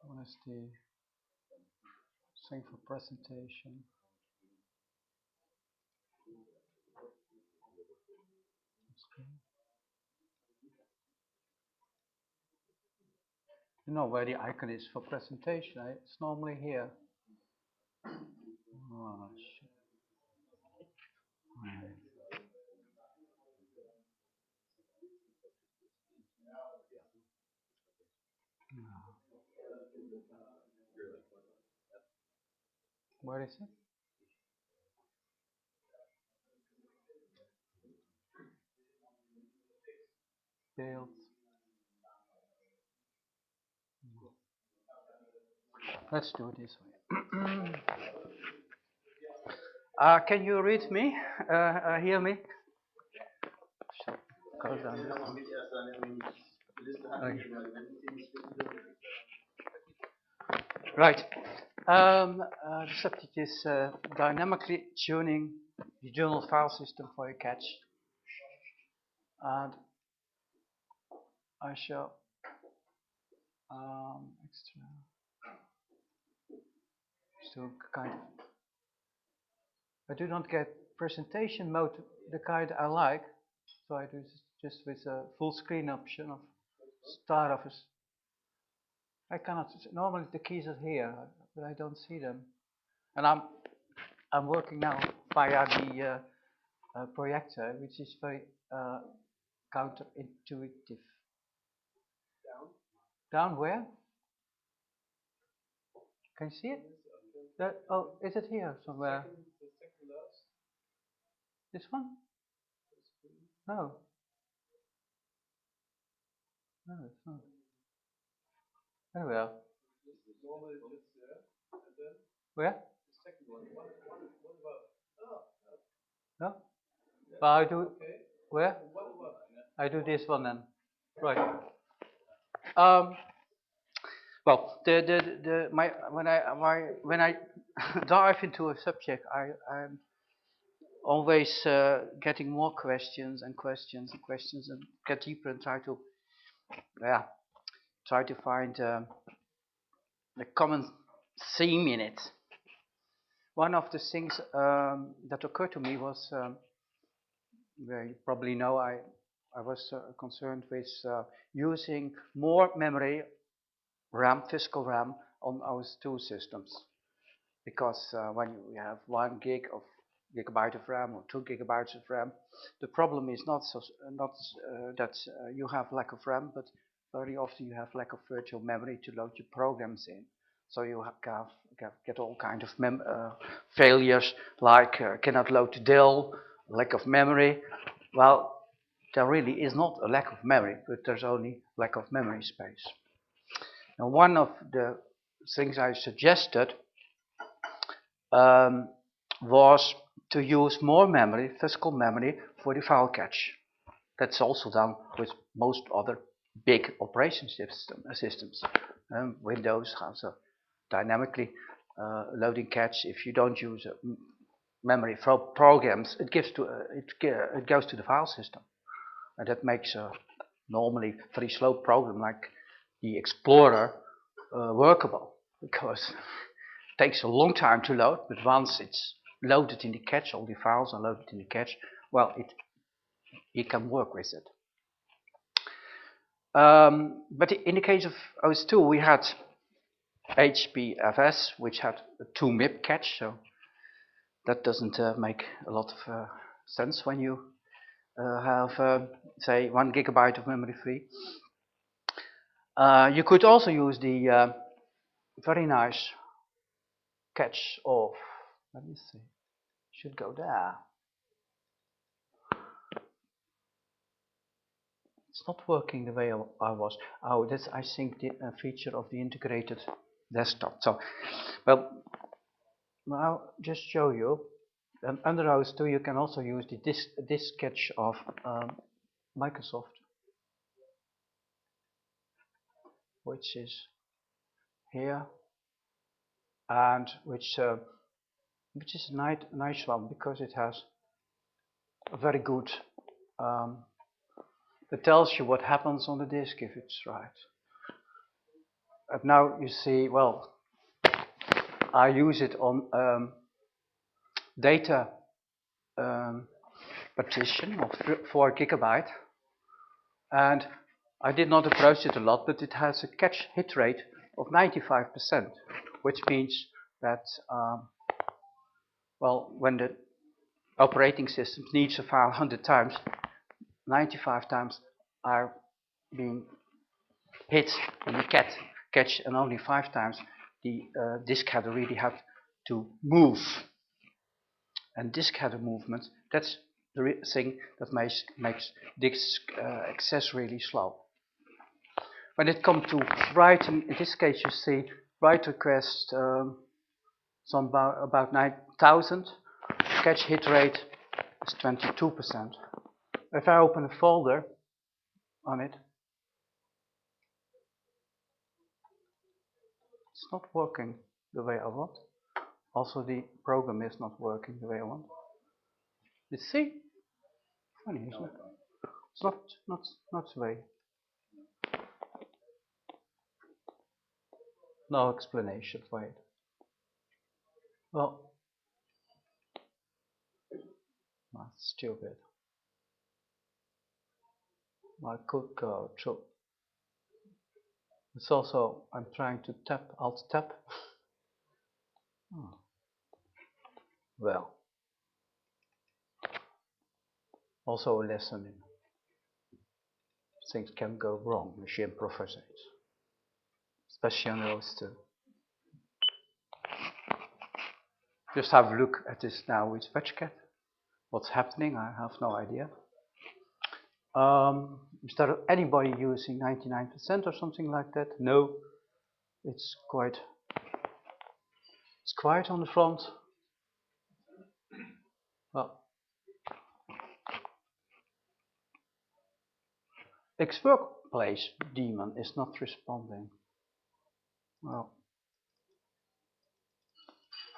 What is the thing for presentation? You know where the icon is for presentation? It's normally here. Oh shit. Right. Where is it? Fields. Let's do it this way. Can you read me? Hear me? Go down this one. Okay. Right. The subject is dynamically tuning the journal file system for your catch. And I shall extra. So kind of. I do not get presentation mode the kind I like, so I do just with a full screen option of start office. I cannot. Normally the keys are here, but I don't see them. And I'm working now via the projector, which is very counterintuitive. Down where? Can you see it? That, oh, is it here somewhere? This one? No. No, it's not. Very well. Where? No? Well, I do. Where? I do this one then. Right. Well, when I dive into a subject, I'm always getting more questions and questions and questions, and get deeper and try to find the common theme in it. One of the things that occurred to me was, you probably know, I was concerned with using more memory RAM, physical RAM, on our two systems, because when you have 1 gigabyte of RAM or 2 gigabytes of RAM, the problem is not that you have lack of RAM, but very often you have lack of virtual memory to load your programs in. So you get all kinds of failures, like cannot load the DIL, lack of memory. Well, there really is not a lack of memory, but there's only lack of memory space. Now, one of the things I suggested was to use more memory, physical memory, for the file cache. That's also done with most other big operation systems. Windows has a dynamically loading cache. If you don't use memory for programs, it goes to the file system, and that makes a normally very slow program like the Explorer workable, because it takes a long time to load, but once it's loaded in the cache, all the files are loaded in the cache, well, it can work with it. But in the case of OS2, we had HPFS, which had a 2 MIP cache, so that doesn't make a lot of sense when you have, say, 1 gigabyte of memory free. You could also use the very nice cache of, let me see, should go there. It's not working the way I was. Oh, that's, I think, the feature of the integrated desktop. So, well, I'll just show you. And under OS2, you can also use this cache of Microsoft. which is here, and which is a nice one because it has a very good. It tells you what happens on the disk if it's right. And now you see, well, I use it on data partition of 4 gigabyte, and I did not approach it a lot, but it has a catch hit rate of 95%, which means that, well, when the operating system needs a file 100 times, 95 times are being hit in the catch, and only 5 times the disk header really had to move. And disk header movement, that's the thing that makes disk access really slow. When it comes to writing, in this case you see write request some about 9,000. Catch hit rate is 22%. If I open a folder on it, it's not working the way I want. Also the program is not working the way I want. You see? Funny, isn't it? It's not the way. No explanation for it. Well, that's stupid. I could go through. It's also, I'm trying to tap, Alt tab. Oh. Well, also a lesson in things can go wrong with improvisation, especially on those two. Just have a look at this now with WatchCat. What's happening? I have no idea. Is there anybody using 99% or something like that? No, it's quiet on the front. Well, X Workplace daemon is not responding. Well,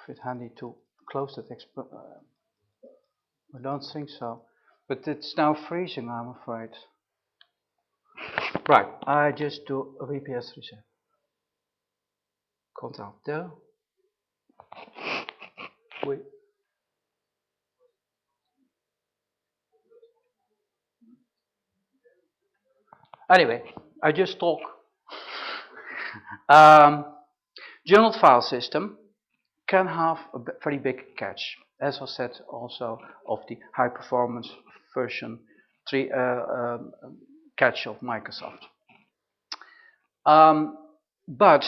is it handy to close that? I don't think so. But it's now freezing, I'm afraid. Right, I just do a VPS reset. Control Del. Wait. Anyway, I just talk. Journal file system can have a very big cache, as was said also of the high performance version 3 cache of Microsoft. But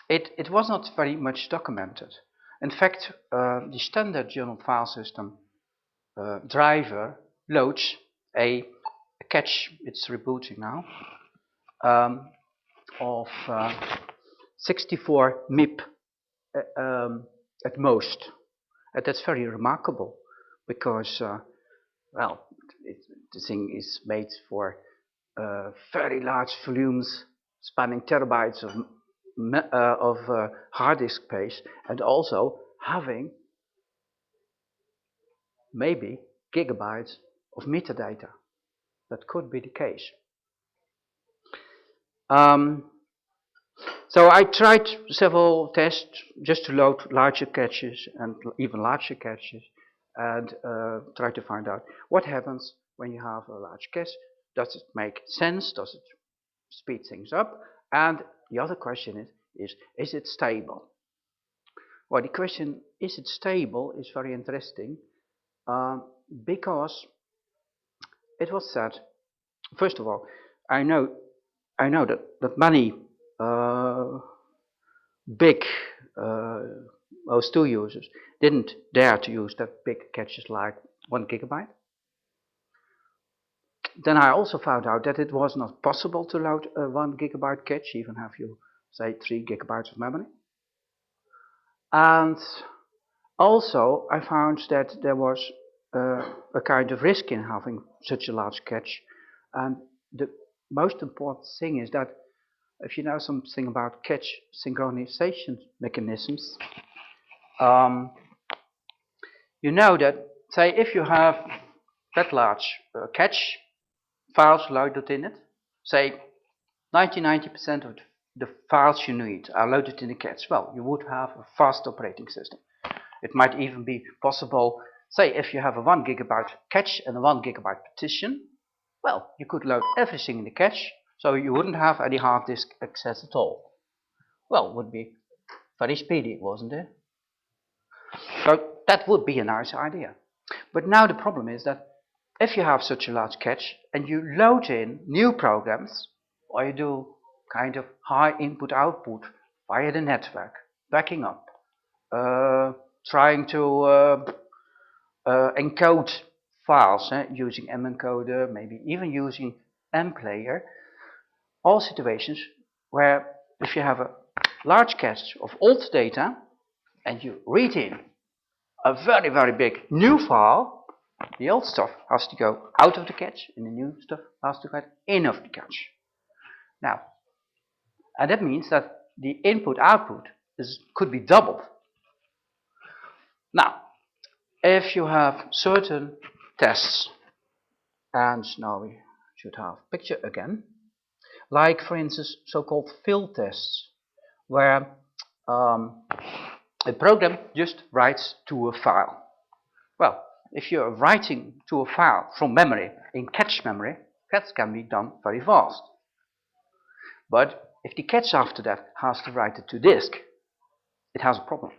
it was not very much documented. In fact, the standard journal file system driver loads a cache, it's rebooting now, of 64 MIP at most. And that's very remarkable because, well, the thing is made for very large volumes spanning terabytes of hard disk space, and also having maybe gigabytes of metadata. That could be the case. So I tried several tests just to load larger caches and even larger caches, and try to find out what happens when you have a large cache. Does it make sense? Does it speed things up? And the other question is it stable? Well, the question, is it stable, is very interesting, because it was said, first of all, I know that many big OS2 users didn't dare to use that big caches like 1 gigabyte. Then I also found out that it was not possible to load a 1 gigabyte cache, even if you say 3 gigabytes of memory. And also I found that there was a kind of risk in having such a large cache, and the most important thing is that if you know something about catch synchronization mechanisms, you know that, say, if you have that large catch files loaded in it, say 90% of the files you need are loaded in the catch, well, you would have a fast operating system. It might even be possible, say, if you have a 1 gigabyte catch and a 1 gigabyte partition, well, you could load everything in the catch, so you wouldn't have any hard disk access at all. Well, it would be very speedy, wasn't it? So that would be a nice idea. But now the problem is that if you have such a large catch and you load in new programs, or you do kind of high input output via the network, backing up, trying to encode files using mencoder, maybe even using mplayer, all situations where if you have a large cache of old data and you read in a very, very big new file, the old stuff has to go out of the cache and the new stuff has to go in of the cache. Now, and that means that the input-output could be doubled. Now, if you have certain tests, and now we should have a picture again, like for instance so-called fill tests, where a program just writes to a file. Well, if you're writing to a file from memory in cache memory, that can be done very fast. But if the cache after that has to write it to disk, it has a problem.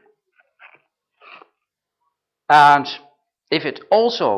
And if it also